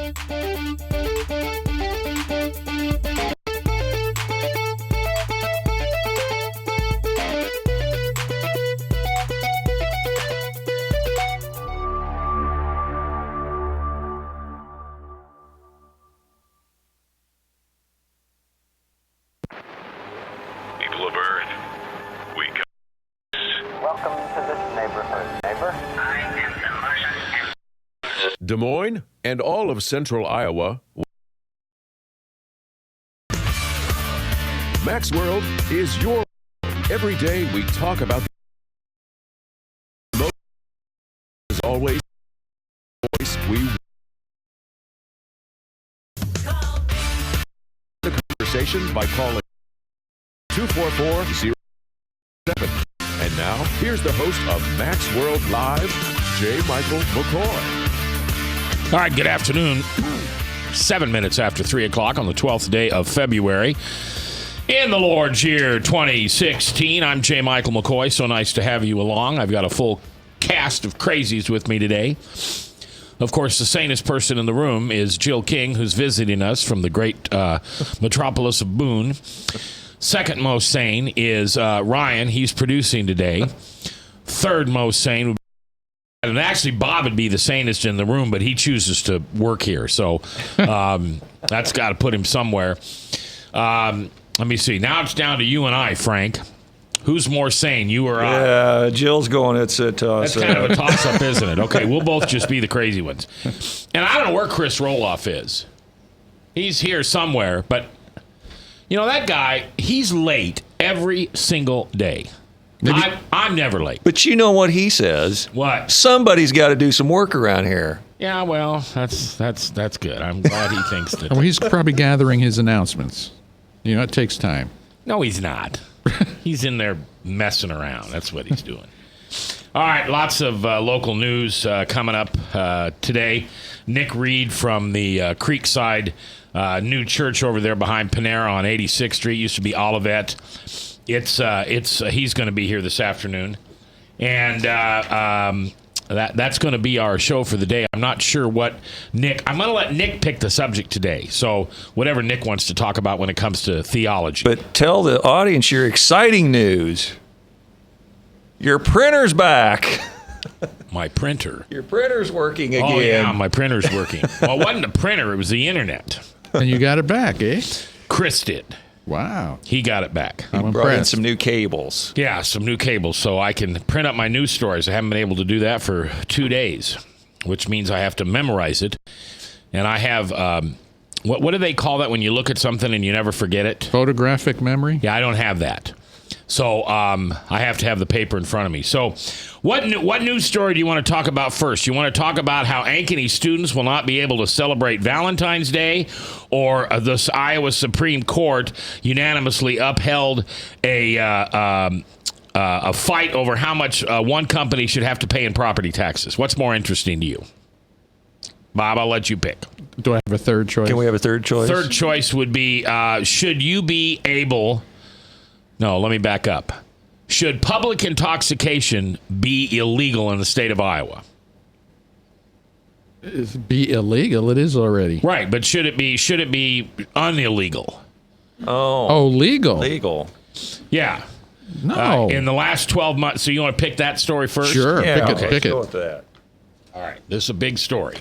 People of Earth, we come. Welcome to this neighborhood, neighbor. I am the Martian. Des Moines and all of central Iowa. Max World is your world. Every day we talk about the most, as always, voice we the conversation by calling 244-07. And now, here's the host of Max World Live, J. Michael McCoy. All right, good afternoon. 7 minutes after 3 o'clock on the 12th day of February. In the Lord's year 2016, I'm J. Michael McCoy. So nice to have you along. I've got a full cast of crazies with me today. Of course, the sanest person in the room is Jill King, who's visiting us from the great metropolis of Boone. Second most sane is Ryan. He's producing today. Third most sane would be, and actually Bob would be the sanest in the room, but he chooses to work here. So that's got to put him somewhere. Let me see. Now it's down to you and I, Frank. Who's more sane, you or I? Yeah, Jill's going. It's a toss. That's kind of a toss-up, isn't it? Okay, we'll both just be the crazy ones. And I don't know where Chris Roloff is. He's here somewhere, but you know that guy. He's late every single day. I'm never late. But you know what he says? What? Somebody's got to do some work around here. Yeah, well, that's good. I'm glad he thinks that. Well, he's probably gathering his announcements. You know, it takes time. No, he's not. He's in there messing around. That's what he's doing. All right, lots of local news coming up today. Nick Reed from the Creekside new church over there behind Panera on 86th Street. Used to be Olivet. He's going to be here this afternoon. And that's going to be our show for the day. I'm not sure what Nick... I'm going to let Nick pick the subject today. So whatever Nick wants to talk about when it comes to theology. But tell the audience your exciting news. Your printer's back. My printer. Your printer's working again. Oh, yeah, my printer's working. Well, it wasn't a printer. It was the internet. And you got it back, eh? Chris did. Wow. He got it back. I'm Brought in impressed. some new cables. Yeah, some new cables so I can print up my news stories. I haven't been able to do that for 2 days, which means I have to memorize it. And I have, what do they call that when you look at something and you never forget it? Photographic memory? Yeah, I don't have that. So I have to have the paper in front of me. So what news story do you want to talk about first? You want to talk about how Ankeny students will not be able to celebrate Valentine's Day, or the Iowa Supreme Court unanimously upheld a fight over how much one company should have to pay in property taxes? What's more interesting to you? Bob, I'll let you pick. Do I have a third choice? Can we have a third choice? Third choice would be, should you be able... No, let me back up. Should public intoxication be illegal in the state of Iowa? It'd be illegal. It is already. Right, but should it be unillegal? Oh, legal. legal. Yeah. No. In the last 12 months. So you want to pick that story first? Sure. Yeah, pick let's it. go with that. All right. This is a big story.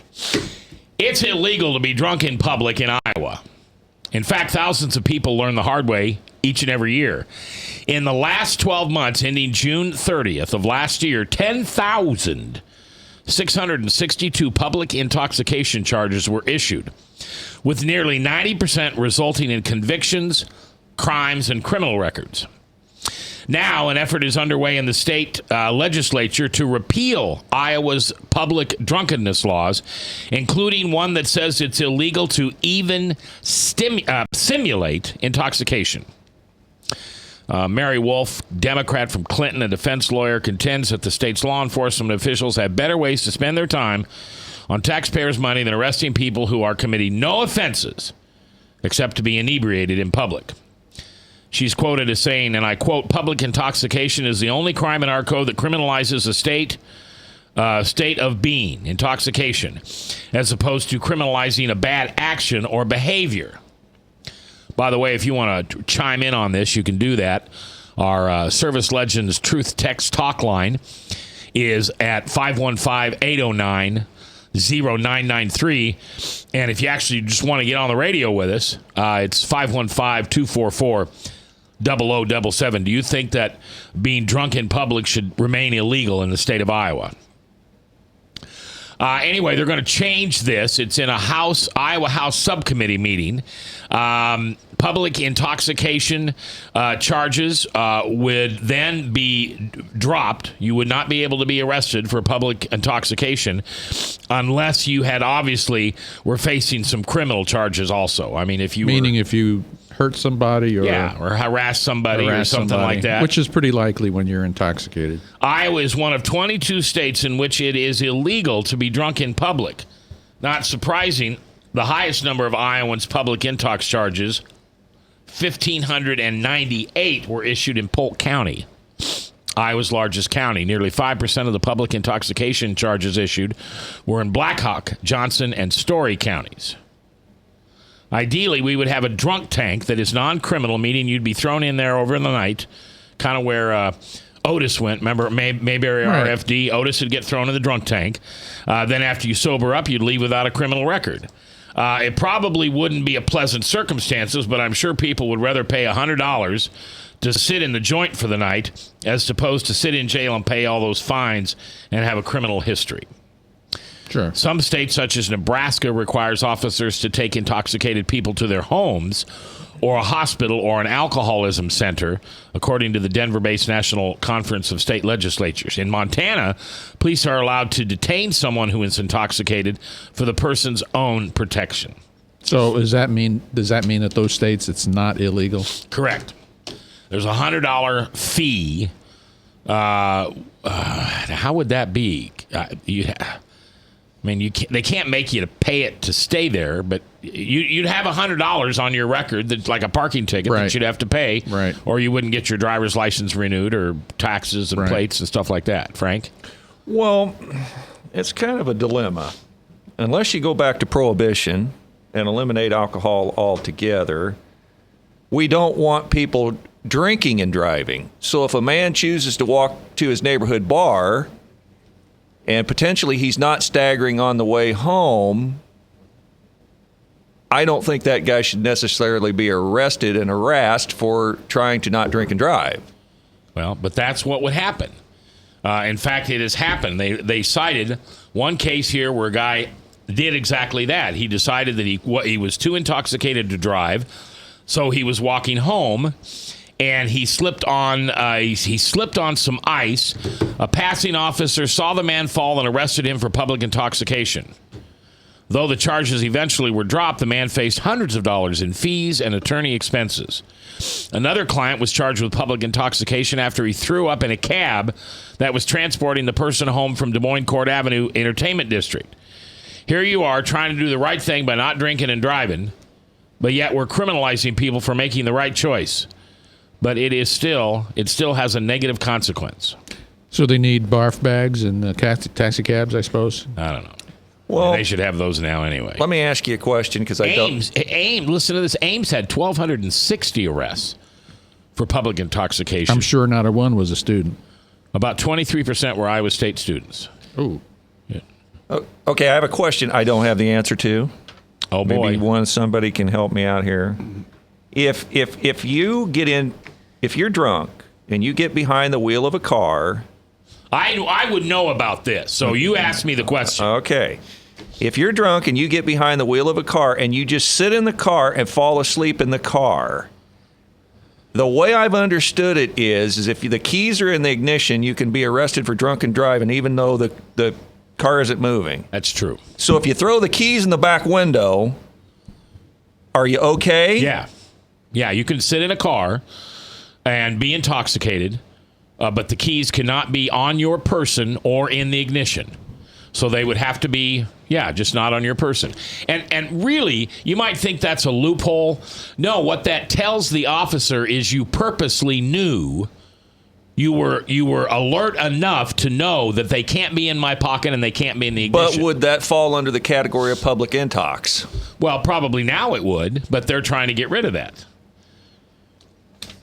It's illegal to be drunk in public in Iowa. In fact, thousands of people learn the hard way each and every year. In the last 12 months, ending June 30th of last year, 10,662 public intoxication charges were issued, with nearly 90% resulting in convictions, crimes, and criminal records. Now, an effort is underway in the state legislature to repeal Iowa's public drunkenness laws, including one that says it's illegal to even simulate intoxication. Mary Wolf, Democrat from Clinton, a defense lawyer, contends that the state's law enforcement officials have better ways to spend their time on taxpayers' money than arresting people who are committing no offenses except to be inebriated in public. She's quoted as saying, and I quote, "Public intoxication is the only crime in our code that criminalizes a state state of being, intoxication, as opposed to criminalizing a bad action or behavior. By the way, if you want to chime in on this, you can do that. Our Service Legends Truth Text Talk line is at 515-809-0993. And if you actually just want to get on the radio with us, it's 515-244-0077. Do you think that being drunk in public should remain illegal in the state of Iowa? Anyway, they're going to change this. It's in a Iowa House subcommittee meeting. Public intoxication charges would then be dropped. You would not be able to be arrested for public intoxication unless you had obviously were facing some criminal charges also. I mean, if you hurt somebody or harass somebody or something like that. Which is pretty likely when you're intoxicated. Iowa is one of 22 states in which it is illegal to be drunk in public. Not surprising, the highest number of Iowans' public intox charges, 1,598, were issued in Polk County, Iowa's largest county. Nearly 5% of the public intoxication charges issued were in Blackhawk, Johnson, and Story counties. Ideally, we would have a drunk tank that is non-criminal, meaning you'd be thrown in there over the night, kind of where Otis went. Remember, Mayberry RFD? Otis would get thrown in the drunk tank. Then after you sober up, you'd leave without a criminal record. It probably wouldn't be a pleasant circumstances, but I'm sure people would rather pay $100 to sit in the joint for the night as opposed to sit in jail and pay all those fines and have a criminal history. Sure. Some states, such as Nebraska, requires officers to take intoxicated people to their homes or a hospital or an alcoholism center, according to the Denver-based National Conference of State Legislatures. In Montana, police are allowed to detain someone who is intoxicated for the person's own protection. So does that mean that those states it's not illegal? Correct. There's a $100 fee. How would that be? They can't make you to pay it to stay there, but you'd have $100 on your record that's like a parking ticket that you'd have to pay, or you wouldn't get your driver's license renewed or taxes and plates and stuff like that. Frank? Well, it's kind of a dilemma. Unless you go back to prohibition and eliminate alcohol altogether, we don't want people drinking and driving. So if a man chooses to walk to his neighborhood bar and potentially he's not staggering on the way home, I don't think that guy should necessarily be arrested and harassed for trying to not drink and drive. Well, but that's what would happen. In fact, it has happened. They cited one case here where a guy did exactly that. He decided that he was too intoxicated to drive, so he was walking home, and he slipped on some ice. A passing officer saw the man fall and arrested him for public intoxication. Though the charges eventually were dropped, the man faced hundreds of dollars in fees and attorney expenses. Another client was charged with public intoxication after he threw up in a cab that was transporting the person home from Des Moines Court Avenue Entertainment District. Here you are trying to do the right thing by not drinking and driving, but yet we're criminalizing people for making the right choice. But it still has a negative consequence. So they need barf bags and taxi cabs, I suppose? I don't know. Well, they should have those now anyway. Let me ask you a question because Ames, listen to this. Ames had 1,260 arrests for public intoxication. I'm sure not a one was a student. About 23% were Iowa State students. Ooh. Yeah. Okay, I have a question I don't have the answer to. Oh boy. Maybe somebody can help me out here. If you're drunk and you get behind the wheel of a car, I would know about this. So you asked me the question. Okay. If you're drunk and you get behind the wheel of a car and you just sit in the car and fall asleep in the car, the way I've understood it is if the keys are in the ignition, you can be arrested for drunken driving even though the car isn't moving. That's true. So if you throw the keys in the back window, are you okay? Yeah. Yeah, you can sit in a car and be intoxicated, but the keys cannot be on your person or in the ignition. So they would have to be, just not on your person. And really, you might think that's a loophole. No, what that tells the officer is you purposely knew You were alert enough to know that they can't be in my pocket and they can't be in the ignition. But would that fall under the category of public intox? Well, probably now it would, but they're trying to get rid of that.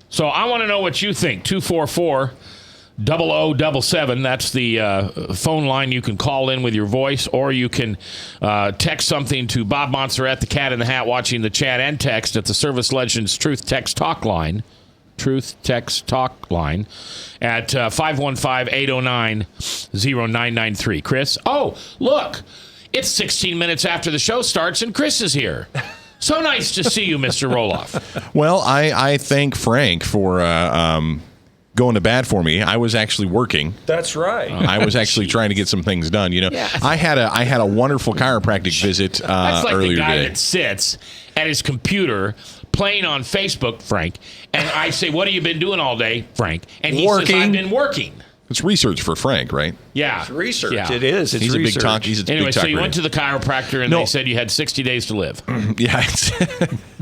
So I want to know what you think. 244-0077. That's the phone line. You can call in with your voice, or you can text something to Bob Montserrat, the Cat in the Hat, watching the chat, and text at the Service Legends Truth Text Talk line. Truth Text Talk line at 515-809-0993. Chris? Oh, look. It's 16 minutes after the show starts, and Chris is here. So nice to see you, Mr. Roloff. Well, I thank Frank for going to bat for me. I was actually working. That's right. I was actually trying to get some things done. You know, Yeah. I had a wonderful chiropractic visit That's like earlier the guy today. that sits at his computer playing on Facebook, Frank, and I say, what have you been doing all day, Frank? And he says, I've been working. It's research for Frank, right? Yeah. It's research. Yeah. It is. It's He's research. a big talk. He's a Anyway, big so talker. you went to the chiropractor and No. they said you had 60 days to live. Yeah, I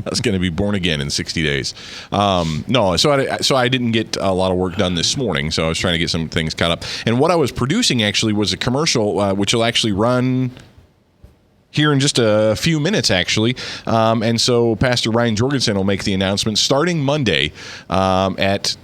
was going to be born again in 60 days. No, so I didn't get a lot of work done this morning, so I was trying to get some things caught up. And what I was producing actually was a commercial, which will actually run here in just a few minutes, actually. And so Pastor Ryan Jorgensen will make the announcement starting Monday at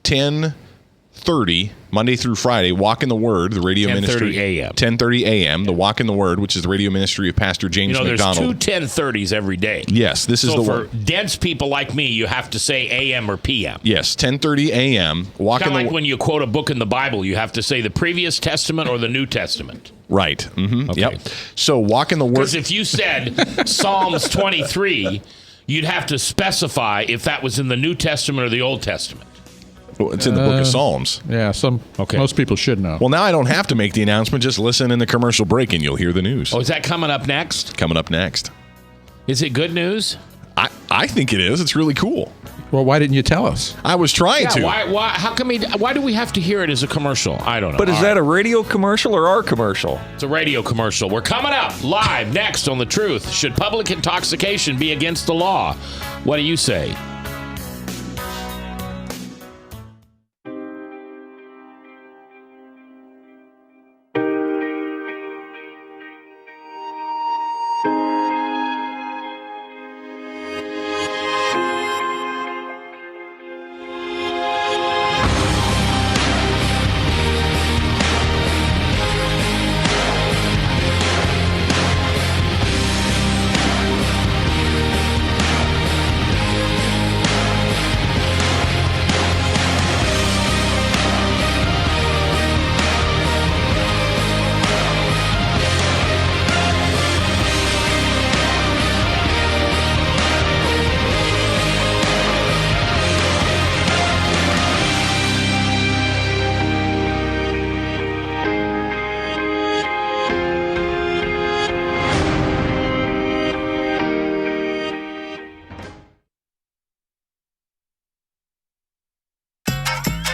10:30, Monday through Friday. Walk in the Word, the radio 10:30 ministry. a.m. 10:30 a.m. The Walk in the Word, which is the radio ministry of Pastor James You know, there's McDonald. two 10:30s every day. Yes, this is So the for one. dense people like me, you have to say a.m. or p.m. Yes, 10:30 a.m. Walk Kind in of the like when you quote a book in the Bible, you have to say the previous testament or the New Testament. Right. Mm-hmm. Okay. Yep. So walk in the Word. Because if you said Psalms 23, you'd have to specify if that was in the New Testament or the Old Testament. It's in the book of Psalms. Yeah, most people should know. Well, now I don't have to make the announcement. Just listen in the commercial break and you'll hear the news. Oh, is that coming up next? Coming up next. Is it good news? I think it is. It's really cool. Well, why didn't you tell us? I was trying to. Why? How come? Why do we have to hear it as a commercial? I don't know. But is All that right. a radio commercial or our commercial? It's a radio commercial. We're coming up live next on The Truth. Should public intoxication be against the law? What do you say?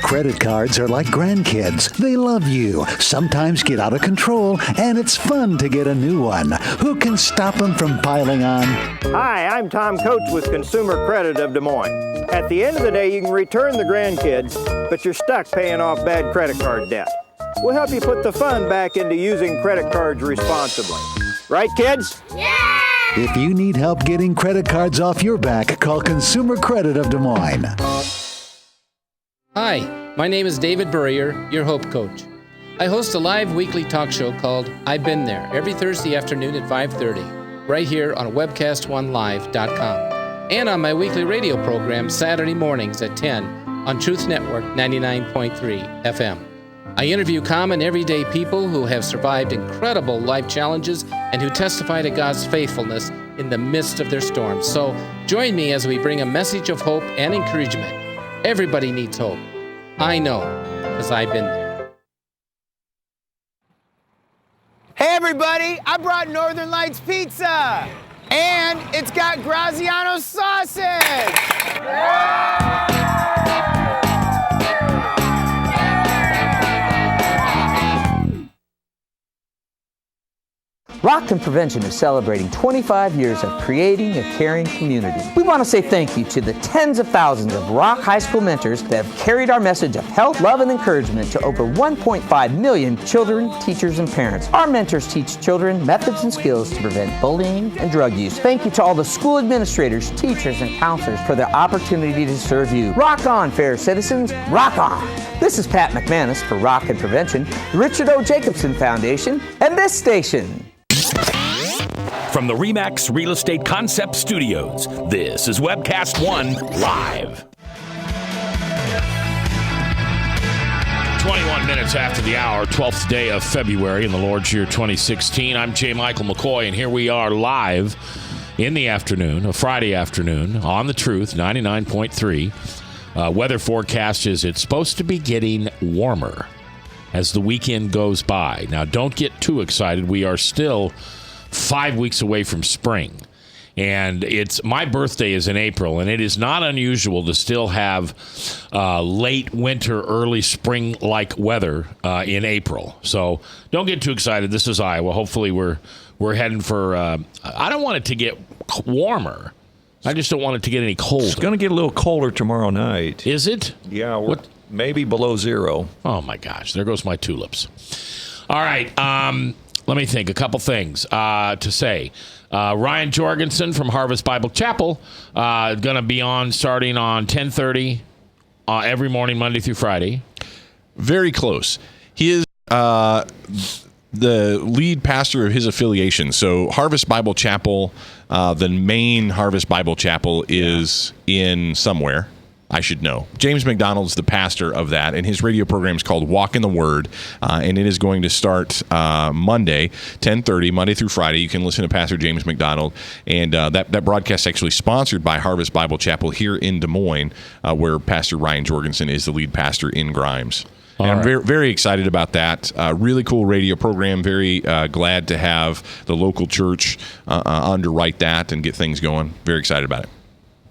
Credit cards are like grandkids. They love you, sometimes get out of control, and it's fun to get a new one. Who can stop them from piling on? Hi, I'm Tom Coates with Consumer Credit of Des Moines. At the end of the day, you can return the grandkids, but you're stuck paying off bad credit card debt. We'll help you put the fun back into using credit cards responsibly. Right, kids? If you need help getting credit cards off your back, call Consumer Credit of Des Moines. Hi, my name is David Burrier, your Hope Coach. I host a live weekly talk show called I've Been There every Thursday afternoon at 5:30, right here on webcast1live.com, and on my weekly radio program Saturday mornings at 10 on Truth Network 99.3 FM. I interview common everyday people who have survived incredible life challenges and who testify to God's faithfulness in the midst of their storms. So join me as we bring a message of hope and encouragement. Everybody needs hope. I know, because I've been there. Hey everybody, I brought Northern Lights Pizza! And it's got Graziano sausage! Rockton Prevention is celebrating 25 years of creating a caring community. We want to say thank you to the tens of thousands of Rock High School mentors that have carried our message of health, love, and encouragement to over 1.5 million children, teachers, and parents. Our mentors teach children methods and skills to prevent bullying and drug use. Thank you to all the school administrators, teachers, and counselors for their opportunity to serve you. Rock on, fair citizens. Rock on. This is Pat McManus for Rockton Prevention, the Richard O. Jacobson Foundation, and this station. From the RE/MAX Real Estate Concept Studios, this is Webcast One Live. 21 minutes after the hour, 12th day of February in the Lord's year 2016. I'm J. Michael McCoy, and here we are live in the afternoon, a Friday afternoon, on The Truth, 99.3. Weather forecast is it's supposed to be getting warmer as the weekend goes by. Now, don't get too excited. We are still 5 weeks away from spring. And it's my birthday is in April, and it is not unusual to still have late winter, early spring-like weather in April. So don't get too excited. This is Iowa. Hopefully we're heading for I don't want it to get warmer. I just don't want it to get any colder. It's going to get a little colder tomorrow night. Is it? Yeah, maybe below zero. Oh, my gosh. There goes my tulips. All right. Let me think. A couple things to say. Ryan Jorgensen from Harvest Bible Chapel going to be on starting on 10:30 every morning, Monday through Friday. Very close. He is the lead pastor of his affiliation. So Harvest Bible Chapel, the main Harvest Bible Chapel is in somewhere. I should know. James McDonald's the pastor of that, and his radio program is called Walk in the Word, and it is going to start Monday, 10:30, Monday through Friday. You can listen to Pastor James McDonald, and that broadcast is actually sponsored by Harvest Bible Chapel here in Des Moines, where Pastor Ryan Jorgensen is the lead pastor in Grimes. And I'm very, very excited about that. Really cool radio program. Very glad to have the local church underwrite that and get things going. Very excited about it.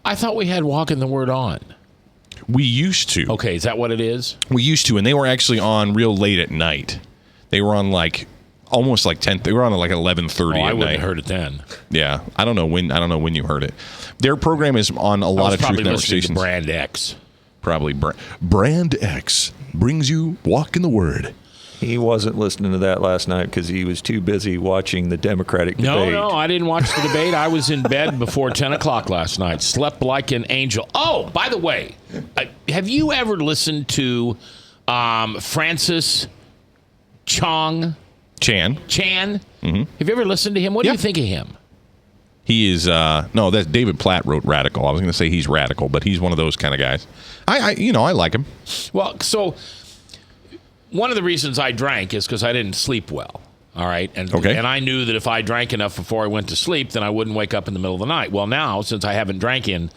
I thought we had Walk in the Word on. We used to. Okay, is that what it is? We used to, and they were actually on real late at night. They were on almost 10. They were on 11:30 at night. I wouldn't have heard it then. Yeah, I don't know when you heard it. Their program is on a lot of Truth Network stations. Brand X. Probably Brand X brings you Walk in the Word. He wasn't listening to that last night because he was too busy watching the Democratic debate. No, I didn't watch the debate. I was in bed before 10 o'clock last night. Slept like an angel. Oh, by the way, have you ever listened to Francis Chan? Mm-hmm. Have you ever listened to him? What do you think of him? He is no. That's David Platt wrote Radical. I was going to say he's radical, but he's one of those kind of guys. I like him. Well, so one of the reasons I drank is because I didn't sleep well. All right, and I knew that if I drank enough before I went to sleep, then I wouldn't wake up in the middle of the night. Well, now since I haven't drank in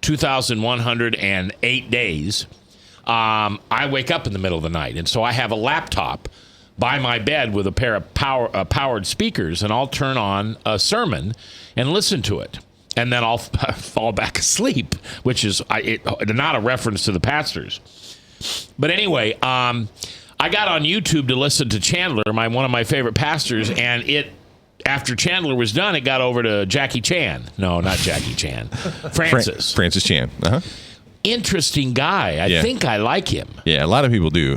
2,108 days, I wake up in the middle of the night, and so I have a laptop by my bed with a pair of powered speakers, and I'll turn on a sermon and listen to it, and then I'll fall back asleep, which is not a reference to the pastors. But anyway, I got on YouTube to listen to Chandler, one of my favorite pastors, and after Chandler was done, it got over to Jackie Chan. No, not Jackie Chan. Francis. Francis Chan. Uh-huh. Interesting guy. I think I like him. Yeah, a lot of people do.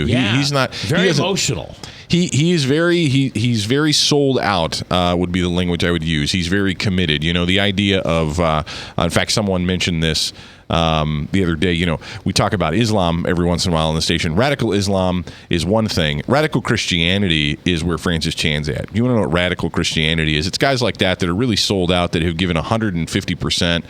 Yeah. He's not very emotional. He's very sold out, would be the language I would use. He's very committed. The idea of in fact, someone mentioned this the other day. We talk about Islam every once in a while on the station. Radical Islam is one thing. Radical Christianity is where Francis Chan's at. You want to know what radical Christianity is? It's guys like that are really sold out, that have given 150%.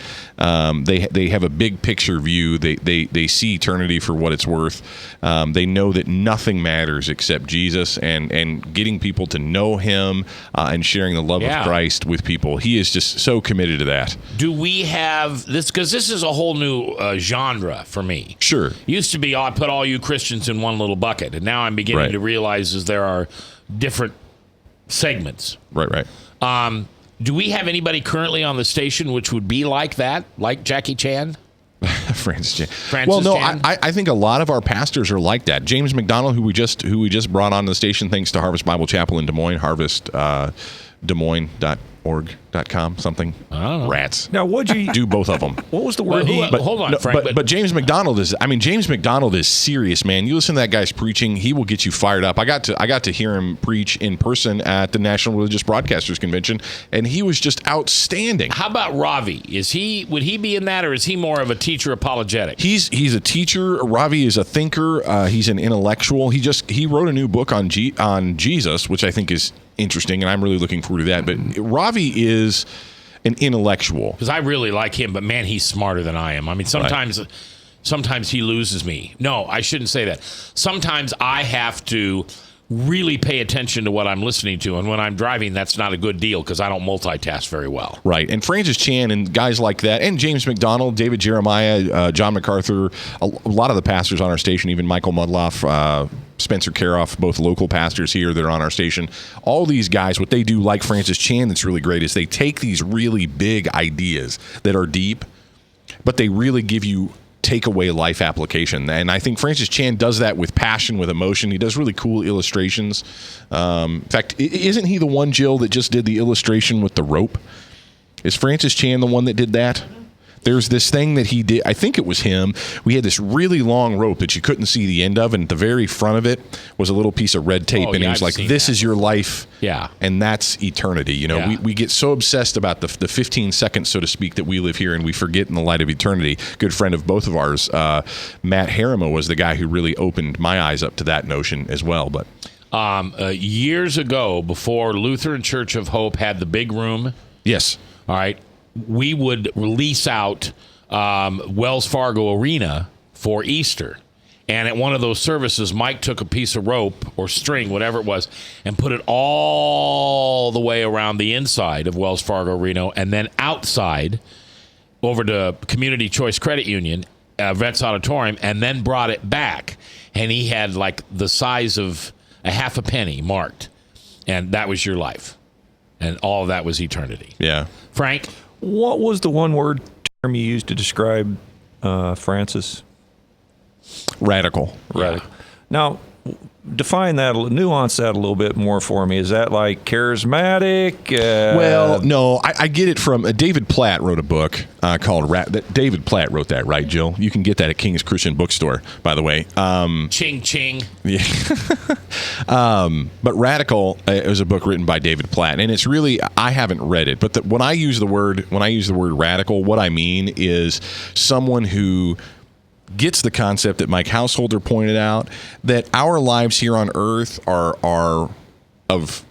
They have a big picture view. They see eternity for what it's worth. They know that nothing matters except Jesus and getting people to know him and sharing the love of Christ with people. He is just so committed to that. Do we have this? Because this is a whole new genre for me. Sure. Used to be, I put all you Christians in one little bucket, and now I'm beginning to realize there are different segments. Right. Do we have anybody currently on the station which would be like that, like Jackie Chan? Francis Chan. Well, no, I think a lot of our pastors are like that. James McDonald, who we just brought on the station, thanks to Harvest Bible Chapel in Des Moines, harvestdesmoines.org.com, something. I don't know. Rats. Now, what'd you do both of them? What was the word? Hold on, Frank. But James McDonald is. I mean, James McDonald is serious, man. You listen to that guy's preaching; he will get you fired up. I got to hear him preach in person at the National Religious Broadcasters Convention, and he was just outstanding. How about Ravi? Would he be in that, or is he more of a teacher apologetic? He's a teacher. Ravi is a thinker. He's an intellectual. He wrote a new book on Jesus, which I think is interesting, and I'm really looking forward to that. But Ravi is an intellectual. Because I really like him, but man, he's smarter than I am. I mean, sometimes he loses me. No, I shouldn't say that. Sometimes I have to really pay attention to what I'm listening to, and when I'm driving, that's not a good deal because I don't multitask very well. Right, and Francis Chan and guys like that, and James McDonald, David Jeremiah, John MacArthur, a lot of the pastors on our station, even Michael Mudloff, Spencer Karoff, both local pastors here that are on our station. All these guys, what they do, like Francis Chan, that's really great, is they take these really big ideas that are deep, but they really give you takeaway life application. And I think Francis Chan does that with passion, with emotion. He does really cool illustrations. In fact, isn't he the one, Jill, that just did the illustration with the rope? Is Francis Chan the one that did that? There's this thing that he did. I think it was him. We had this really long rope that you couldn't see the end of, and at the very front of it was a little piece of red tape. And he was like, this is your life. Yeah. And that's eternity. You know, we get so obsessed about the 15 seconds, so to speak, that we live here, and we forget in the light of eternity. Good friend of both of ours, Matt Harriman, was the guy who really opened my eyes up to that notion as well. But years ago, before Lutheran Church of Hope had the big room. Yes. All right. We would release out Wells Fargo Arena for Easter. And at one of those services, Mike took a piece of rope or string, whatever it was, and put it all the way around the inside of Wells Fargo Arena and then outside over to Community Choice Credit Union, Vets Auditorium, and then brought it back. And he had like the size of a half a penny marked. And that was your life. And all of that was eternity. Yeah. Frank? What was the one word term you used to describe Francis? Radical. Radical. Now, define that, nuance that a little bit more for me. Is that like charismatic? Well, no, I get it from David Platt wrote a book called David Platt wrote that, right, Jill? You can get that at King's Christian Bookstore, by the way. Ching ching. Yeah. But Radical is a book written by David Platt, and it's really, I haven't read it, but when I use the word radical, what I mean is someone who gets the concept that Mike Householder pointed out, that our lives here on earth are of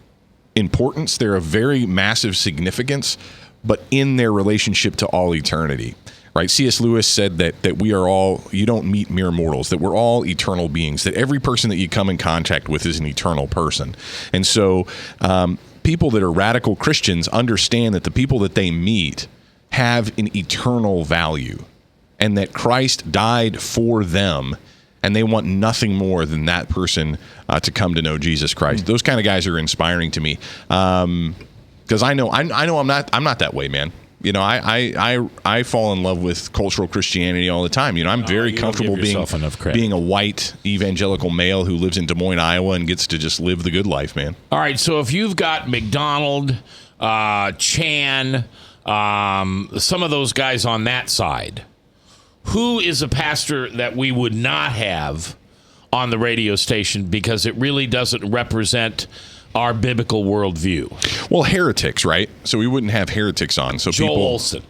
importance. They're of very massive significance, but in their relationship to all eternity. Right? C.S. Lewis said that we are all, you don't meet mere mortals, that we're all eternal beings, that every person that you come in contact with is an eternal person. And so people that are radical Christians understand that the people that they meet have an eternal value, and that Christ died for them, and they want nothing more than that person to come to know Jesus Christ. Those kind of guys are inspiring to me, because I know I'm not that way, man. You know, I fall in love with cultural Christianity all the time. You know, I'm very comfortable being a white evangelical male who lives in Des Moines, Iowa, and gets to just live the good life, man. All right, so if you've got McDonald, Chan, some of those guys on that side, who is a pastor that we would not have on the radio station because it really doesn't represent our biblical worldview? Well, heretics, right? So we wouldn't have heretics on. So Joel people, Olson.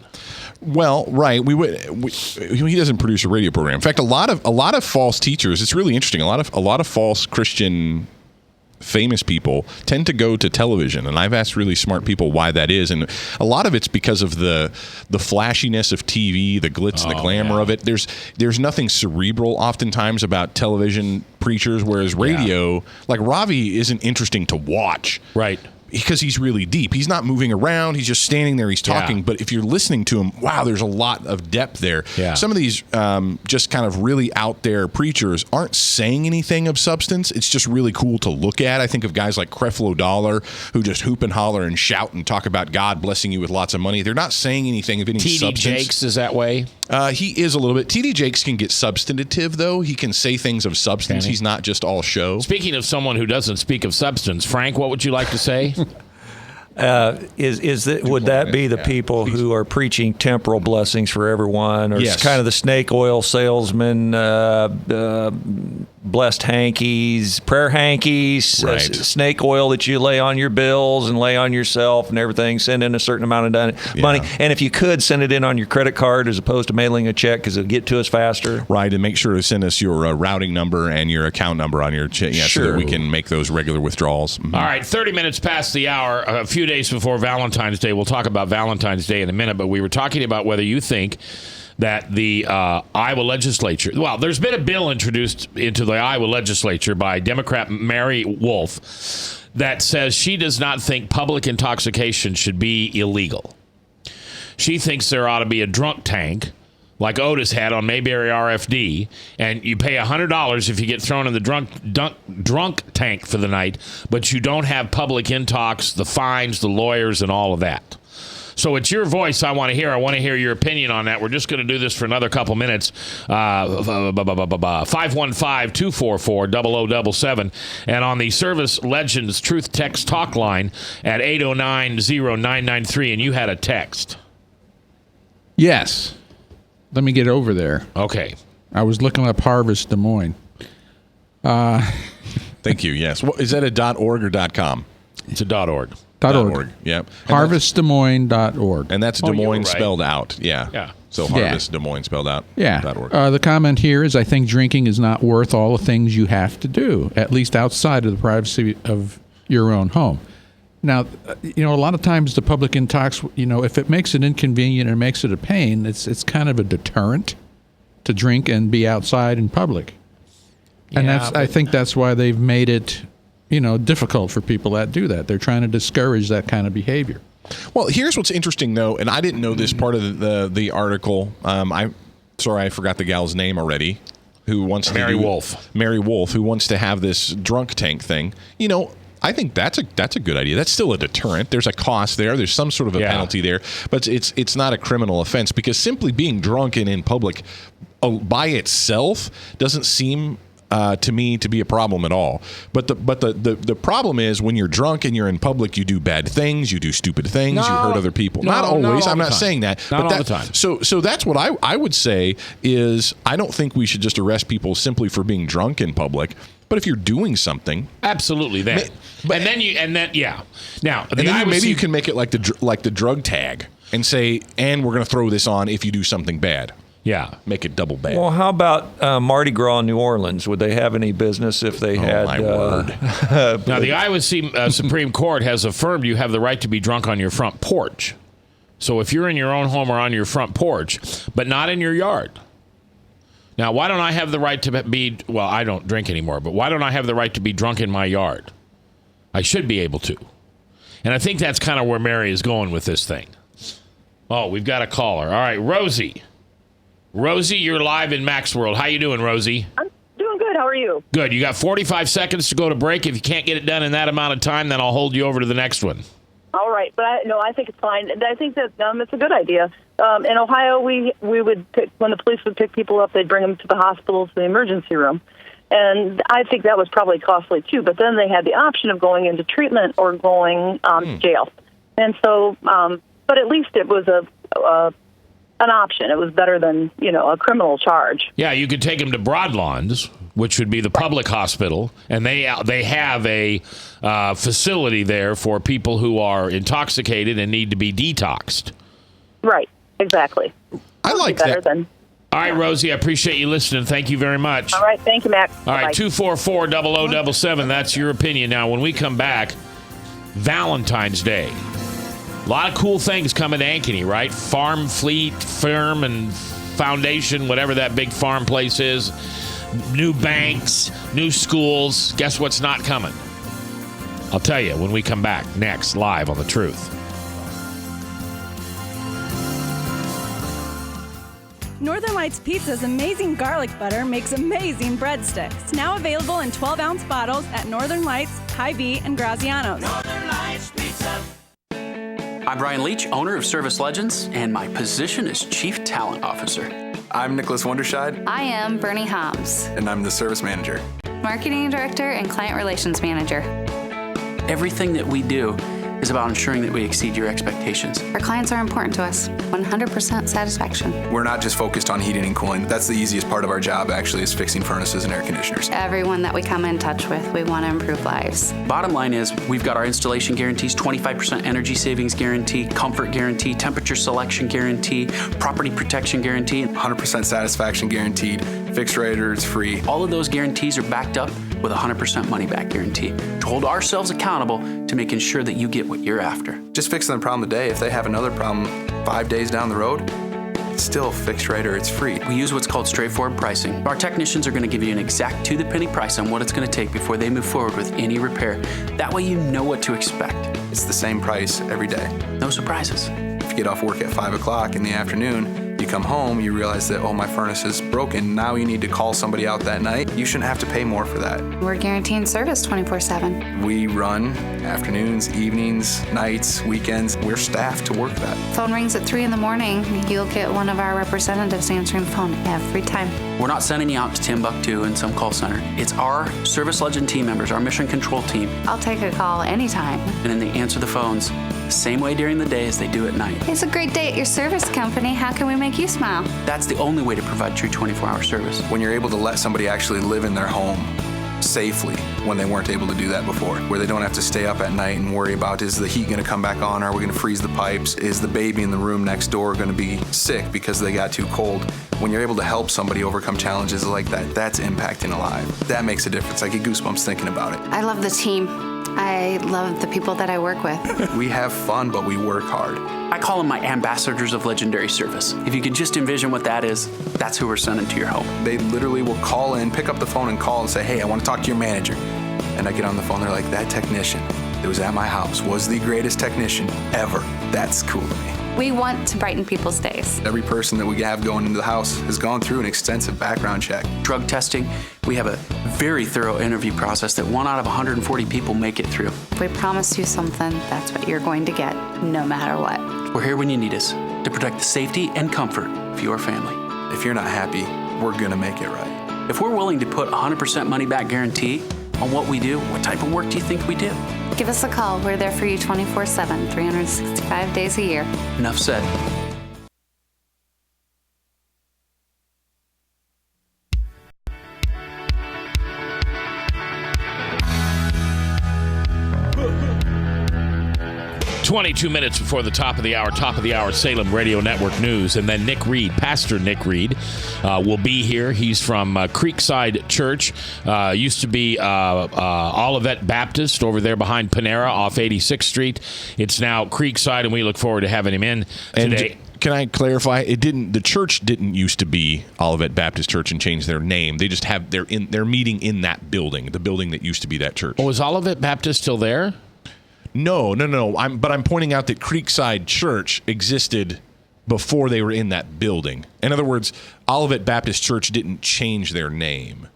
Well, right. He doesn't produce a radio program. In fact, a lot of false teachers. It's really interesting. A lot of false Christian famous people tend to go to television, and I've asked really smart people why that is, and a lot of it's because of the flashiness of TV, the glitz and the glamour of it. There's nothing cerebral oftentimes about television preachers, whereas radio, like Ravi, isn't interesting to watch. Right. because he's really deep. He's not moving around. He's just standing there. He's talking. Yeah. But if you're listening to him, wow, there's a lot of depth there. Yeah. Some of these just kind of really out there preachers aren't saying anything of substance. It's just really cool to look at. I think of guys like Creflo Dollar who just hoop and holler and shout and talk about God blessing you with lots of money. They're not saying anything of any T.D. substance. Jakes is that way? He is a little bit. T.D. Jakes can get substantive, though. He can say things of substance. He's not just all show. Speaking of someone who doesn't speak of substance, Frank, what would you like to say? Would that be the people who are preaching temporal blessings for everyone, or Yes. it's kind of the snake oil salesman, blessed hankies, prayer hankies, Right. snake oil that you lay on your bills and lay on yourself and everything? Send in a certain amount of money, and if you could, send it in on your credit card as opposed to mailing a check because it'll get to us faster. Right, and make sure to send us your routing number and your account number on your check, so that we can make those regular withdrawals. All right, 30 minutes past the hour, a few days before Valentine's Day. We'll talk about Valentine's Day in a minute, but we were talking about whether you think that the Iowa legislature, well, there's been a bill introduced into the Iowa legislature by Democrat Mary Wolf that says she does not think public intoxication should be illegal. She thinks there ought to be a drunk tank like Otis had on Mayberry RFD, and you pay $100 if you get thrown in the drunk tank for the night, but you don't have public intox, the fines, the lawyers, and all of that. So it's your voice I want to hear. I want to hear your opinion on that. We're just going to do this for another couple minutes. 515-244-0077. And on the Service Legends Truth Text Talk line at 809-0993. And you had a text. Yes. Let me get over there. Okay. I was looking up Harvest Des Moines. Thank you. Yes. Well, is that a .org or .com? It's a .org. .org. Yep. HarvestDesMoines.org. And that's Des Moines spelled out. Yeah. Yeah. So Harvest Des Moines spelled out. Yeah. .org. The comment here is, I think drinking is not worth all the things you have to do, at least outside of the privacy of your own home. Now, a lot of times the public intox, if it makes it inconvenient and makes it a pain, it's kind of a deterrent to drink and be outside in public. And I think that's why they've made it, difficult for people that do that. They're trying to discourage that kind of behavior. Well, here's what's interesting, though, and I didn't know this part of the article. I forgot the gal's name already. Who wants Mary Wolf, who wants to have this drunk tank thing. I think that's a good idea. That's still a deterrent. There's a cost there. There's some sort of a penalty there, but it's not a criminal offense because simply being drunk and in public by itself doesn't seem to me to be a problem at all. But the problem is when you're drunk and you're in public, you do bad things, you do stupid things, you hurt other people. Not always. I'm not saying that. Not but all the time. So that's what I would say is I don't think we should just arrest people simply for being drunk in public. But if you're doing something, absolutely that. Now, maybe you can make it like the drug tag and say, and we're going to throw this on if you do something bad. Yeah, make it double bad. Well, how about Mardi Gras in New Orleans? Would they have any business if they had? My word. Now, the Iowa Supreme Court has affirmed you have the right to be drunk on your front porch. So if you're in your own home or on your front porch, but not in your yard. Now, why don't I have the right to be? Well, I don't drink anymore, but why don't I have the right to be drunk in my yard? I should be able to. And I think that's kind of where Mary is going with this thing. Oh, we've got a caller. All right, Rosie. Rosie, you're live in Mac's World. How you doing, Rosie? I'm doing good. How are you? Good. You got 45 seconds to go to break. If you can't get it done in that amount of time, then I'll hold you over to the next one. All right. But I think it's fine. I think that it's a good idea. In Ohio, we would pick, when the police would pick people up, they'd bring them to the hospital, to the emergency room. And I think that was probably costly, too. But then they had the option of going into treatment or going to jail. And so, but at least it was an option. It was better than, a criminal charge. Yeah, you could take them to Broadlawns, which would be the public hospital, and they have a facility there for people who are intoxicated and need to be detoxed. Right, exactly. I like that. All right, Rosie, I appreciate you listening. Thank you very much. All right, thank you, Mac. All right, 244-0077. That's your opinion. Now, when we come back, Valentine's Day. A lot of cool things coming to Ankeny, right? Farm Fleet, Firm, and Foundation, whatever that big farm place is. New banks, new schools. Guess what's not coming? I'll tell you when we come back next, live on The Truth. Northern Lights Pizza's amazing garlic butter makes amazing breadsticks. Now available in 12-ounce bottles at Northern Lights, Hy-Vee, and Graziano's. Northern Lights Pizza. I'm Brian Leach, owner of Service Legends, and my position is Chief Talent Officer. I'm Nicholas Wonderscheid. I am Bernie Hobbs. And I'm the Service Manager. Marketing Director and Client Relations Manager. Everything that we do is about ensuring that we exceed your expectations. Our clients are important to us. 100% satisfaction. We're not just focused on heating and cooling. That's the easiest part of our job, actually, is fixing furnaces and air conditioners. Everyone that we come in touch with, we want to improve lives. Bottom line is, we've got our installation guarantees, 25% energy savings guarantee, comfort guarantee, temperature selection guarantee, property protection guarantee. 100% satisfaction guaranteed. Fixed rate or it's free. All of those guarantees are backed up with a 100% money back guarantee to hold ourselves accountable to making sure that you get what you're after. Just fixing the problem today. If they have another problem 5 days down the road, it's still fixed rate or it's free. We use what's called straightforward pricing. Our technicians are going to give you an exact to-the-penny price on what it's going to take before they move forward with any repair. That way you know what to expect. It's the same price every day. No surprises. If you get off work at 5 o'clock in the afternoon, you come home, you realize that, oh, my furnace is broken. Now you need to call somebody out that night. You shouldn't have to pay more for that. We're guaranteeing service 24/7. We run afternoons, evenings, nights, weekends. We're staffed to work that. Phone rings at 3 in the morning. You'll get one of our representatives answering the phone every time. We're not sending you out to Timbuktu in some call center. It's our Service Legend team members, our mission control team. I'll take a call anytime. And then they answer the phones the same way during the day as they do at night. It's a great day at your service company. How can we make you smile? That's the only way to provide true 24-hour service. When you're able to let somebody actually live in their home safely when they weren't able to do that before, where they don't have to stay up at night and worry about, is the heat going to come back on? Are we going to freeze the pipes? Is the baby in the room next door going to be sick because they got too cold? When you're able to help somebody overcome challenges like that, that's impacting a life. That makes a difference. I get goosebumps thinking about it. I love the team. I love the people that I work with. We have fun, but we work hard. I call them my ambassadors of legendary service. If you could just envision what that is, that's who we're sending to your home. They literally will call in, pick up the phone and call and say, hey, I want to talk to your manager. And I get on the phone, they're like, that technician that was at my house was the greatest technician ever. That's cool to me. We want to brighten people's days. Every person that we have going into the house has gone through an extensive background check. Drug testing, we have a very thorough interview process that 1 out of 140 people make it through. If we promise you something, that's what you're going to get, no matter what. We're here when you need us to protect the safety and comfort of your family. If you're not happy, we're going to make it right. If we're willing to put 100% money back guarantee on what we do, what type of work do you think we do? Give us a call. We're there for you 24/7, 365 days a year. Enough said. "22 minutes before the top of the hour, Salem Radio Network News. And then Nick Reed, Pastor Nick Reed, will be here. He's from Creekside Church. Used to be Olivet Baptist over there behind Panera off 86th Street. It's now Creekside, and we look forward to having him in today. Can I clarify? The church didn't used to be Olivet Baptist Church and change their name. They just have they're meeting in that building, the building that used to be that church. Oh, is Olivet Baptist still there? No. I'm pointing out that Creekside Church existed before they were in that building. In other words, Olivet Baptist Church didn't change their name.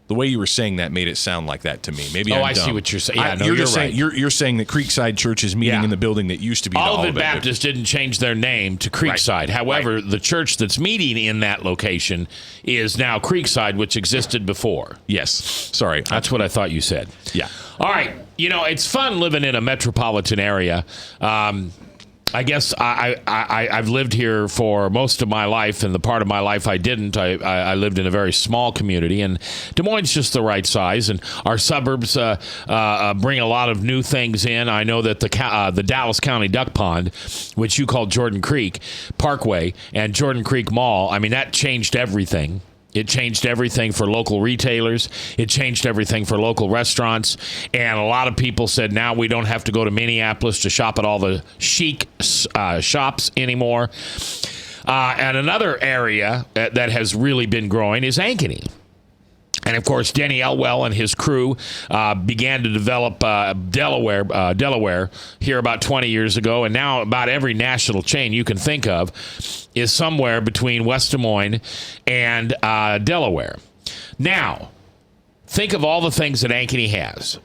The way you were saying that made it sound like that to me. Maybe I'm dumb. I see what you're saying. Yeah, you're right. You're saying that Creekside Church is meeting in the building that used to be Olivet Baptist didn't change their name to Creekside. Right. However, the church that's meeting in that location is now Creekside, which existed before. Yes. Sorry. That's what I thought you said. Yeah. All right. You know, it's fun living in a metropolitan area. I guess I've lived here for most of my life, and the part of my life I didn't. I lived in a very small community, and Des Moines is just the right size, and our suburbs bring a lot of new things in. I know that the Dallas County Duck Pond, which you call Jordan Creek Parkway, and Jordan Creek Mall, I mean, that changed everything. It changed everything for local retailers. It changed everything for local restaurants. And a lot of people said now we don't have to go to Minneapolis to shop at all the chic shops anymore. And another area that has really been growing is Ankeny. And, of course, Denny Elwell and his crew began to develop Delaware here about 20 years ago. And now about every national chain you can think of is somewhere between West Des Moines and Delaware. Now, think of all the things that Ankeny has.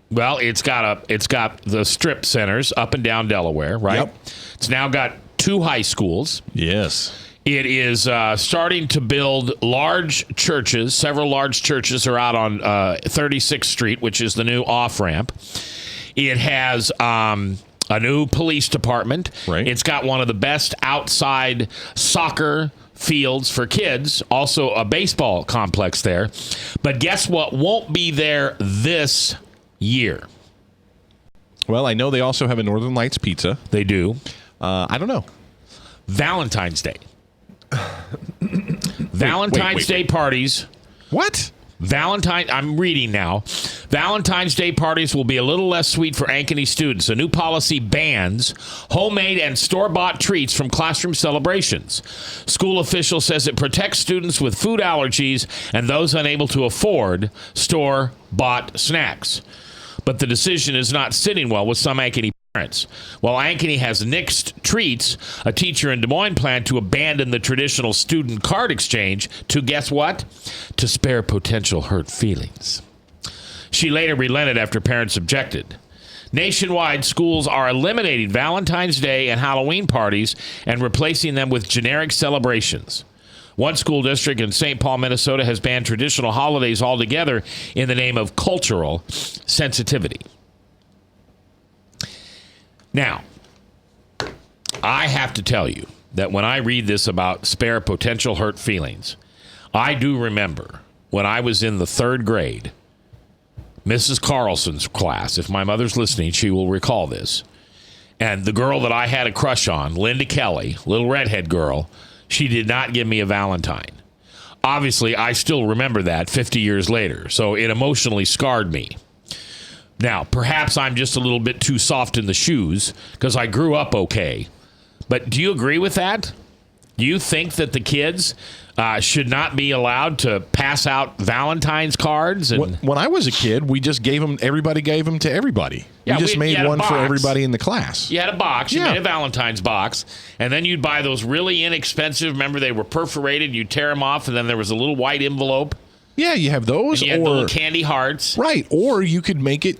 Well, it's got the strip centers up and down Delaware, right? Yep. It's now got 2 high schools. Yes. It is starting to build large churches. Several large churches are out on 36th Street, which is the new off-ramp. It has a new police department. Right. It's got one of the best outside soccer fields for kids, also a baseball complex there. But guess what won't be there this year? Well, I know they also have a Northern Lights pizza. They do. I don't know. Valentine's Day. Valentine's Day parties. What? I'm reading now. Valentine's Day parties will be a little less sweet for Ankeny students. A new policy bans homemade and store-bought treats from classroom celebrations. School official says it protects students with food allergies and those unable to afford store-bought snacks. But the decision is not sitting well with some Ankeny parents. While Ankeny has nixed treats, a teacher in Des Moines planned to abandon the traditional student card exchange to, guess what? To spare potential hurt feelings. She later relented after parents objected. Nationwide, schools are eliminating Valentine's Day and Halloween parties and replacing them with generic celebrations. One school district in St. Paul, Minnesota, has banned traditional holidays altogether in the name of cultural sensitivity. Now, I have to tell you that when I read this about spare potential hurt feelings, I do remember when I was in the 3rd grade, Mrs. Carlson's class. If my mother's listening, she will recall this. And the girl that I had a crush on, Linda Kelly, little redhead girl, she did not give me a Valentine. Obviously, I still remember that 50 years later, so it emotionally scarred me. Now, perhaps I'm just a little bit too soft in the shoes because I grew up okay. But do you agree with that? Do you think that the kids should not be allowed to pass out Valentine's cards? And when I was a kid, we just everybody gave them to everybody. Yeah, we just made one for box. Everybody in the class. You had a box. You made a Valentine's box. And then you'd buy those really inexpensive. Remember, they were perforated. You'd tear them off, and then there was a little white envelope. Yeah, you have those. And you had the little candy hearts. Right. Or you could make it,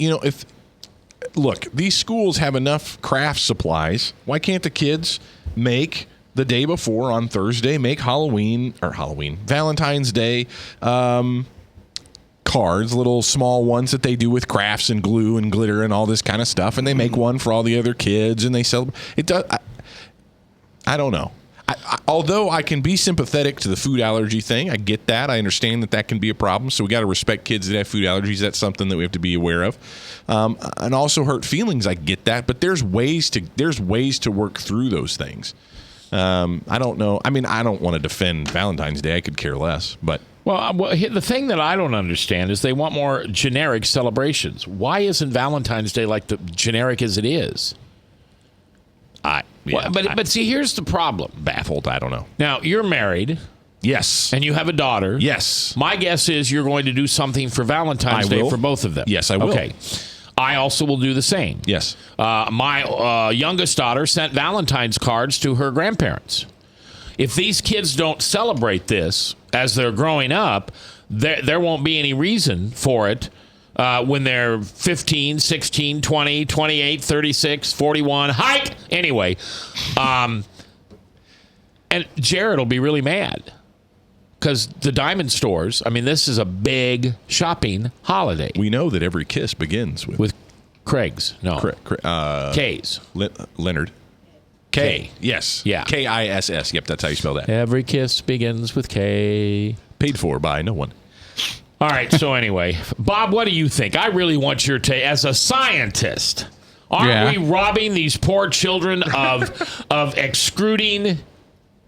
look, these schools have enough craft supplies. Why can't the kids make the day before on Thursday, make Valentine's Day cards, little small ones that they do with crafts and glue and glitter and all this kind of stuff, and they make one for all the other kids, and they celebrate. It does. I don't know. Although I can be sympathetic to the food allergy thing, I get that. I understand that can be a problem. So we got to respect kids that have food allergies. That's something that we have to be aware of. And also hurt feelings. I get that, but there's ways to work through those things. I don't know. I mean, I don't want to defend Valentine's Day. I could care less, but. Well, the thing that I don't understand is they want more generic celebrations. Why isn't Valentine's Day like the generic as it is? But see, here's the problem. Baffled. I don't know. Now, you're married. Yes. And you have a daughter. Yes. My guess is you're going to do something for Valentine's Day for both of them. Yes, I will. Okay. I also will do the same. Yes. My youngest daughter sent Valentine's cards to her grandparents. If these kids don't celebrate this as they're growing up, there won't be any reason for it when they're 15, 16, 20, 28, 36, 41. Hike! Anyway, and Jared will be really mad because the diamond stores, I mean, this is a big shopping holiday. We know that every kiss begins with Craig's. No. K's. Leonard. K. Yes. Yeah. Kiss. Yep, that's how you spell that. Every kiss begins with K. Paid for by no one. All right, so anyway, Bob, what do you think? I really want your take. As a scientist, aren't we robbing these poor children of excreting?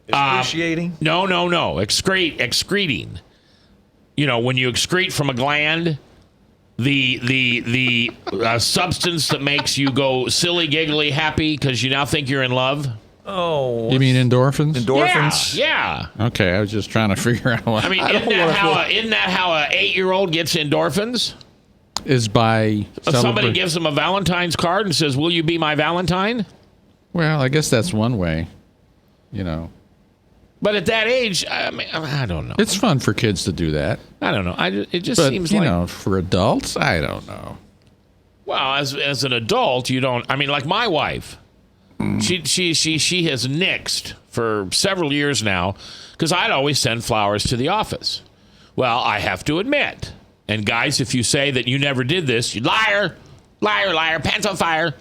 Excruciating? No. Excreting. You know, when you excrete from a gland, the substance that makes you go silly, giggly, happy because you now think you're in love. Oh. You mean endorphins? Endorphins? Yeah. Okay, I was just trying to figure out what. I mean, isn't that how an 8-year-old gets endorphins? Is by Somebody gives them a Valentine's card and says, "Will you be my Valentine?" Well, I guess that's one way. You know. But at that age, I mean, I don't know. It's fun for kids to do that. I don't know. It just But, seems you like, know, for adults, I don't know. well, as an adult, you don't. I mean, like my wife, she has nixed for several years now because I'd always send flowers to the office. Well, I have to admit, and guys, if you say that you never did this, you liar, liar, liar, pants on fire.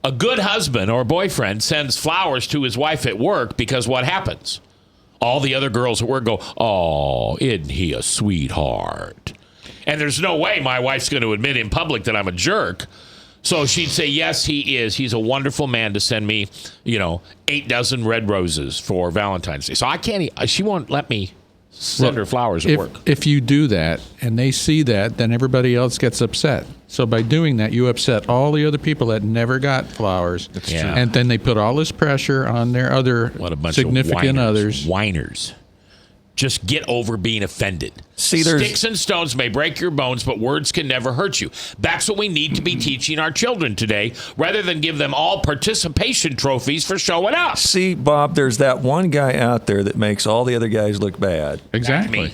A good husband or boyfriend sends flowers to his wife at work because what happens? All the other girls at work go, "Oh, isn't he a sweetheart?" And there's no way my wife's going to admit in public that I'm a jerk. So she'd say, "Yes, he is. He's a wonderful man to send me, 8 dozen red roses for Valentine's Day." So I can't, she won't let me send her flowers at work. If you do that and they see that, then everybody else gets upset. So by doing that, you upset all the other people that never got flowers. That's true. And then they put all this pressure on their other significant others. Whiners. Just get over being offended. See, Sticks and stones may break your bones, but words can never hurt you. That's what we need to be teaching our children today, rather than give them all participation trophies for showing up. See, Bob, there's that one guy out there that makes all the other guys look bad. Exactly.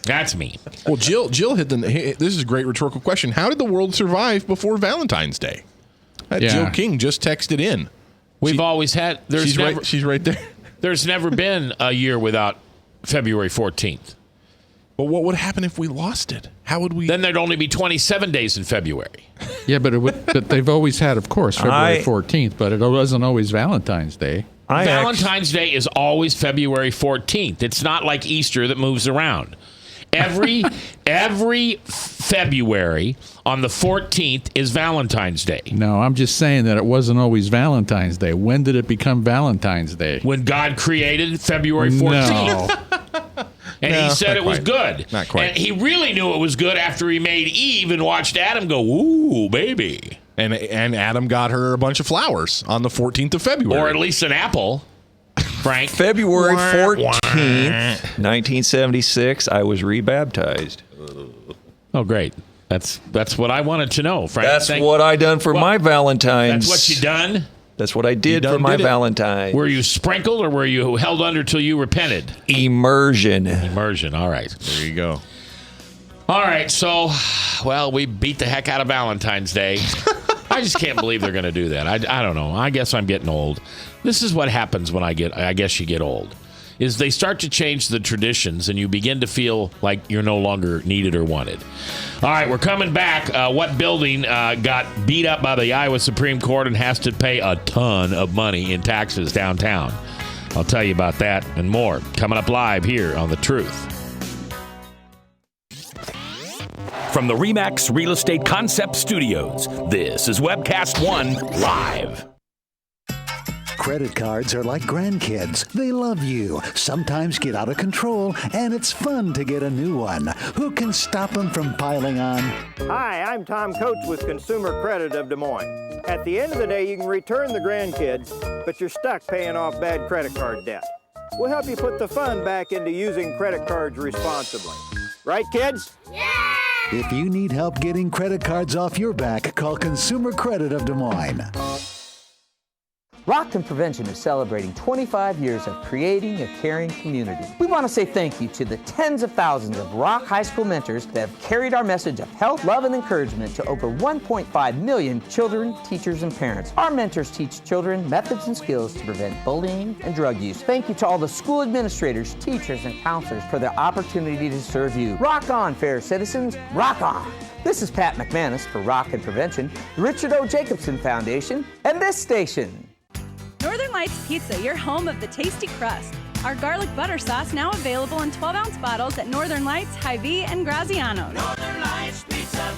That's me. Well, Jill hit this is a great rhetorical question. How did the world survive before Valentine's Day? Jill King just texted in. We've always had. She's right there. There's never been a year without February 14th. But what would happen if we lost it? How would we? Then there'd only be 27 days in February. Yeah, but they've always had, of course, February 14th, but it wasn't always Valentine's Day. Valentine's Day is always February 14th. It's not like Easter that moves around. Every February on the 14th is Valentine's Day. No, I'm just saying that it wasn't always Valentine's Day. When did it become Valentine's Day? When God created February 14th. No. And he said it was good. Not quite. And he really knew it was good after he made Eve and watched Adam go, "Ooh, baby." And Adam got her a bunch of flowers on the 14th of February. Or at least an apple. Frank. February 14th, 1976, I was rebaptized. Oh, great. That's what I wanted to know, Frank. That's what I done for my Valentine's. That's what you done? That's what I did for my Valentine's. Were you sprinkled or were you held under till you repented? Immersion. All right. There you go. All right. So, well, we beat the heck out of Valentine's Day. I just can't believe they're going to do that. I don't know. I guess I'm getting old. This is what happens when I guess you get old. Is they start to change the traditions and you begin to feel like you're no longer needed or wanted. All right, we're coming back. What building got beat up by the Iowa Supreme Court and has to pay a ton of money in taxes downtown? I'll tell you about that and more coming up live here on The Truth. From the RE/MAX Real Estate Concept Studios, this is Webcast One Live. Credit cards are like grandkids. They love you, sometimes get out of control, and it's fun to get a new one. Who can stop them from piling on? Hi, I'm Tom Coates with Consumer Credit of Des Moines. At the end of the day, you can return the grandkids, but you're stuck paying off bad credit card debt. We'll help you put the fun back into using credit cards responsibly. Right, kids? Yeah! If you need help getting credit cards off your back, call Consumer Credit of Des Moines. Rockton Prevention is celebrating 25 years of creating a caring community. We want to say thank you to the tens of thousands of Rock High School mentors that have carried our message of health, love, and encouragement to over 1.5 million children, teachers, and parents. Our mentors teach children methods and skills to prevent bullying and drug use. Thank you to all the school administrators, teachers, and counselors for their opportunity to serve you. Rock on, fair citizens. Rock on. This is Pat McManus for Rockton Prevention, the Richard O. Jacobson Foundation, and this station. Northern Lights Pizza, your home of the tasty crust. Our garlic butter sauce now available in 12-ounce bottles at Northern Lights, Hy-Vee, and Graziano's. Northern Lights Pizza.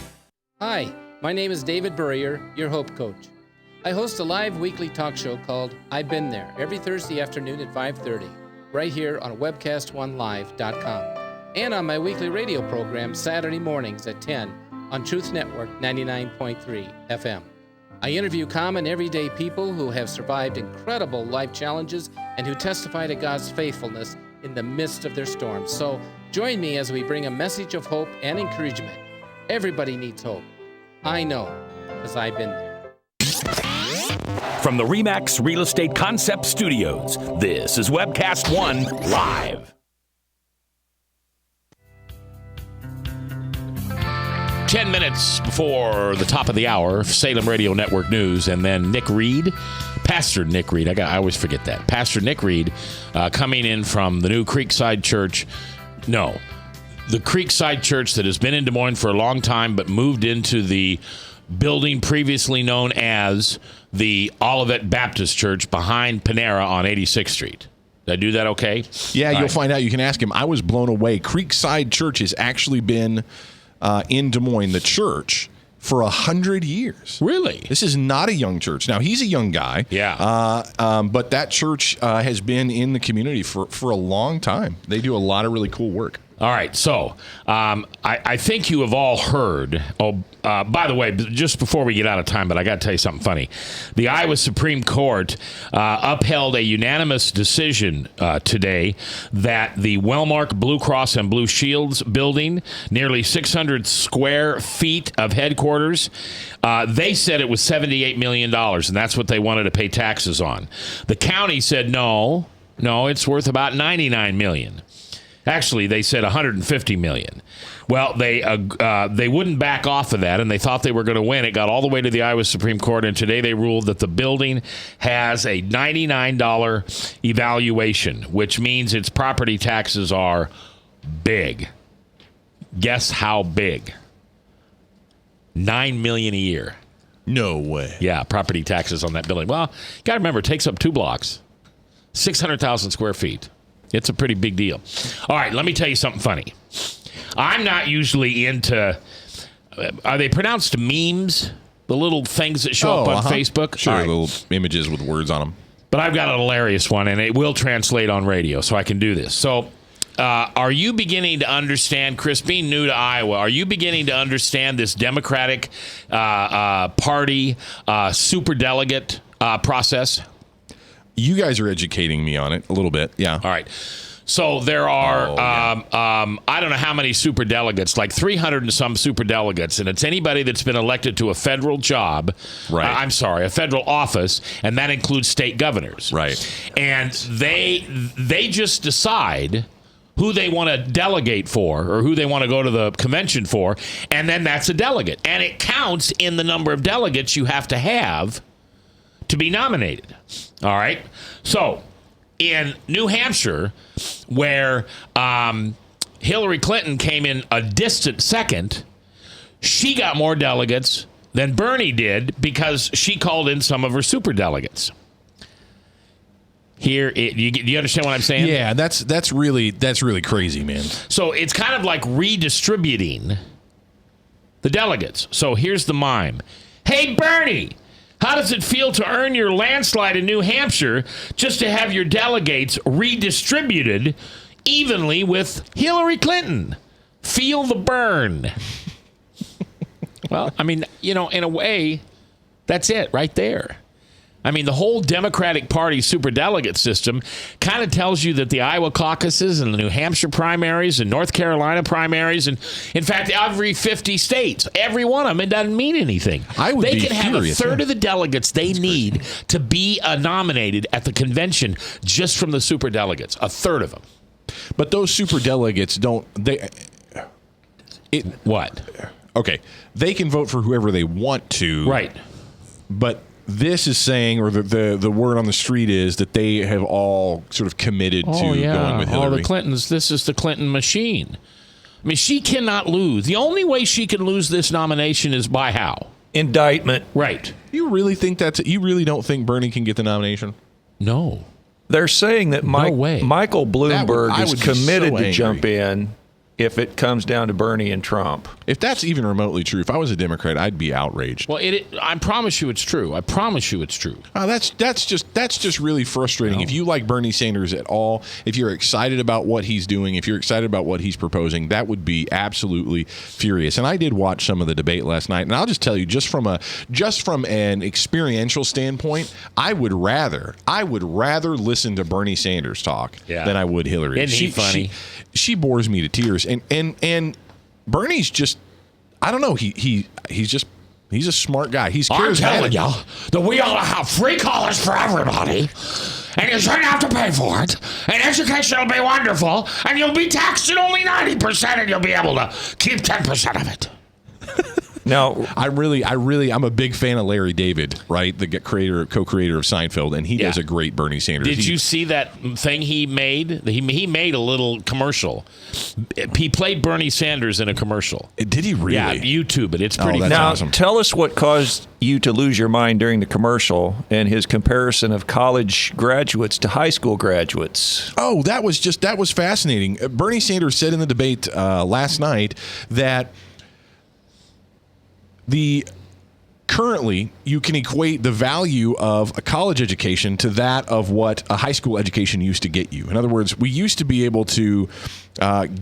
Hi, my name is David Burrier, your Hope Coach. I host a live weekly talk show called I've Been There every Thursday afternoon at 5:30, right here on webcast1live.com, and on my weekly radio program Saturday mornings at 10 on Truth Network 99.3 FM. I interview common, everyday people who have survived incredible life challenges and who testify to God's faithfulness in the midst of their storms. So join me as we bring a message of hope and encouragement. Everybody needs hope. I know, because I've been there. From the RE/MAX Real Estate Concept Studios, this is Webcast One Live. 10 minutes before the top of the hour, Salem Radio Network News, and then Nick Reed, Pastor Nick Reed. I always forget that. Pastor Nick Reed coming in from the new Creekside Church. No, the Creekside Church that has been in Des Moines for a long time, but moved into the building previously known as the Olivet Baptist Church behind Panera on 86th Street. Did I do that okay? Yeah, you'll find out. You can ask him. I was blown away. Creekside Church has actually been in Des Moines, the church, for 100 years. Really? This is not a young church. Now, he's a young guy. Yeah. But that church has been in the community for a long time. They do a lot of really cool work. All right, so I think you have all heard. By the way, just before we get out of time, but I got to tell you something funny. The Iowa Supreme Court upheld a unanimous decision today that the Wellmark Blue Cross and Blue Shields building, nearly 600 square feet of headquarters, they said it was $78 million, and that's what they wanted to pay taxes on. The county said no, it's worth about $99 million. Actually, they said $150 million. Well, they wouldn't back off of that, and they thought they were going to win. It got all the way to the Iowa Supreme Court, and today they ruled that the building has a $99 evaluation, which means its property taxes are big. Guess how big? $9 million a year. No way. Yeah, property taxes on that building. Well, you got to remember, it takes up 2 blocks, 600,000 square feet. It's a pretty big deal. All right, let me tell you something funny. I'm not usually into, are they pronounced memes? The little things that show up on Facebook? Sure, All right. little images with words on them. But I've got a hilarious one, and it will translate on radio, so I can do this. So, are you beginning to understand, Chris, being new to Iowa, are you beginning to understand this Democratic Party superdelegate process? You guys are educating me on it a little bit. Yeah. All right. So there are, I don't know how many superdelegates, like 300 and some superdelegates, and it's anybody that's been elected to a federal job. Right. A federal office, and that includes state governors. Right. And they just decide who they want to delegate for or who they want to go to the convention for, and then that's a delegate. And it counts in the number of delegates you have to be nominated. All right. So in New Hampshire, where Hillary Clinton came in a distant second, she got more delegates than Bernie did because she called in some of her superdelegates. Do you understand what I'm saying? Yeah, that's really crazy, man. So it's kind of like redistributing the delegates. So here's the mime. Hey, Bernie, how does it feel to earn your landslide in New Hampshire just to have your delegates redistributed evenly with Hillary Clinton? Feel the burn. Well, I mean, in a way, that's it right there. I mean, the whole Democratic Party superdelegate system kind of tells you that the Iowa caucuses and the New Hampshire primaries and North Carolina primaries, and in fact, every 50 states, every one of them, it doesn't mean anything. They can have a third of the delegates they need to be nominated at the convention just from the superdelegates, a third of them. But those superdelegates what? Okay, they can vote for whoever they want to. Right. But this is saying, or the word on the street is that they have all sort of committed to going with Hillary. All the Clintons. This is the Clinton machine. I mean, she cannot lose. The only way she can lose this nomination is by how? Indictment. Right. You really think you really don't think Bernie can get the nomination? No. They're saying that Michael Bloomberg is committed to jump in if it comes down to Bernie and Trump. If that's even remotely true, if I was a Democrat, I'd be outraged. Well, I promise you it's true. I promise you it's true. That's just really frustrating. No. If you like Bernie Sanders at all, if you're excited about what he's doing, if you're excited about what he's proposing, that would be absolutely furious. And I did watch some of the debate last night, and I'll just tell you, just from an experiential standpoint, I would rather listen to Bernie Sanders talk than I would Hillary. Isn't he funny? She bores me to tears. And Bernie's just, I don't know, he's a smart guy. He's I'm telling you that we ought to have free college for everybody, and you shouldn't have to pay for it, and education will be wonderful, and you'll be taxed at only 90%, and you'll be able to keep 10% of it. No, I'm a big fan of Larry David, right? The co-creator of Seinfeld, and he does a great Bernie Sanders. Did you see that thing he made? He made a little commercial. He played Bernie Sanders in a commercial. Did he really? Yeah, YouTube it. It's pretty that's now, awesome. Tell us what caused you to lose your mind during the commercial and his comparison of college graduates to high school graduates. Oh, that was fascinating. Bernie Sanders said in the debate last night that currently you can equate the value of a college education to that of what a high school education used to get you. In other words, we used to be able to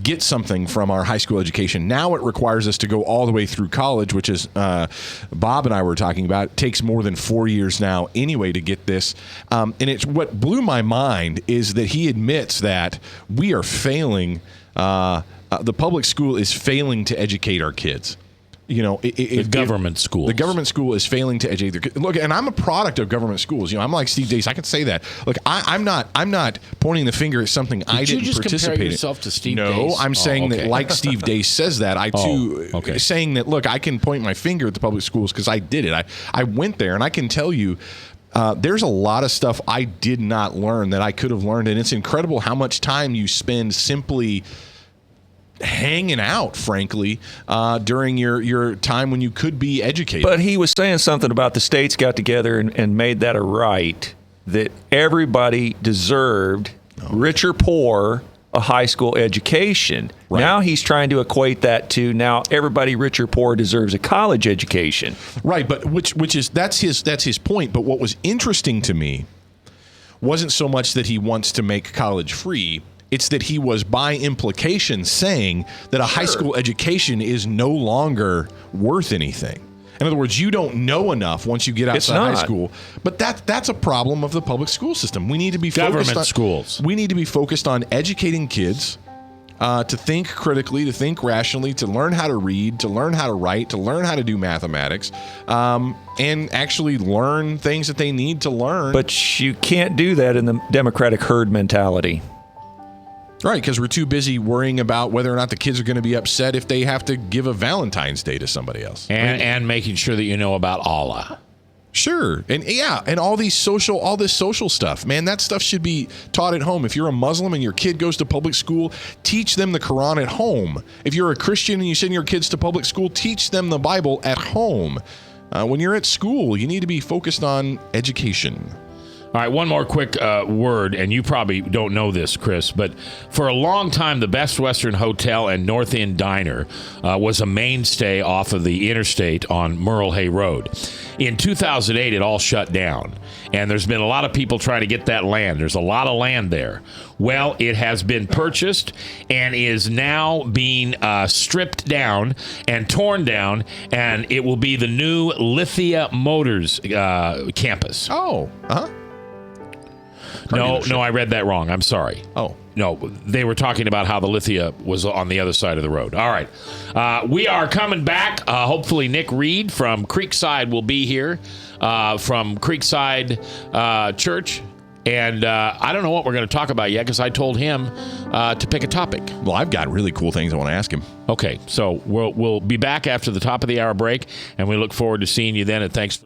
get something from our high school education. Now it requires us to go all the way through college, which is Bob and I were talking about. It takes more than 4 years now anyway to get this. And it's what blew my mind is that he admits that we are failing. The public school is failing to educate our kids. You know, the government school. The government school is failing to educate their kids. Look, and I'm a product of government schools. You know, I'm like Steve Dace. I can say that. Look, I'm not pointing the finger at something I didn't participate in. Did you just compare yourself to Steve Dace? No, I'm saying that like Steve Dace says that, I too saying that. Look, I can point my finger at the public schools because I did it. I went there, and I can tell you. There's a lot of stuff I did not learn that I could have learned, and it's incredible how much time you spend simply hanging out, frankly, during your time when you could be educated. But he was saying something about the states got together and made that a right, that everybody deserved, rich or poor, a high school education. Right. Now he's trying to equate that to now everybody, rich or poor, deserves a college education. Right, but that's his point. But what was interesting to me wasn't so much that he wants to make college free. It's that he was, by implication, saying that a high school education is no longer worth anything. In other words, you don't know enough once you get outside high school. But that's a problem of the public school system. We need to be government schools. We need to be focused on educating kids to think critically, to think rationally, to learn how to read, to learn how to write, to learn how to do mathematics, and actually learn things that they need to learn. But you can't do that in the Democratic herd mentality. Right, because we're too busy worrying about whether or not the kids are going to be upset if they have to give a Valentine's Day to somebody else. And making sure that you know about Allah. Sure. And all this social stuff. Man, that stuff should be taught at home. If you're a Muslim and your kid goes to public school, teach them the Quran at home. If you're a Christian and you send your kids to public school, teach them the Bible at home. When you're at school, you need to be focused on education. All right, one more quick word, and you probably don't know this, Chris, but for a long time, the Best Western Hotel and North End Diner was a mainstay off of the interstate on Merle Hay Road. In 2008, it all shut down, and there's been a lot of people trying to get that land. There's a lot of land there. Well, it has been purchased and is now being stripped down and torn down, and it will be the new Lithia Motors campus. Oh, uh-huh. No, I read that wrong. I'm sorry. Oh. No, they were talking about how the Lithia was on the other side of the road. All right. We are coming back. Hopefully Nick Reed from Creekside will be here from Creekside Church. And I don't know what we're going to talk about yet because I told him to pick a topic. Well, I've got really cool things I want to ask him. Okay, so we'll be back after the top of the hour break, and we look forward to seeing you then. And thanks for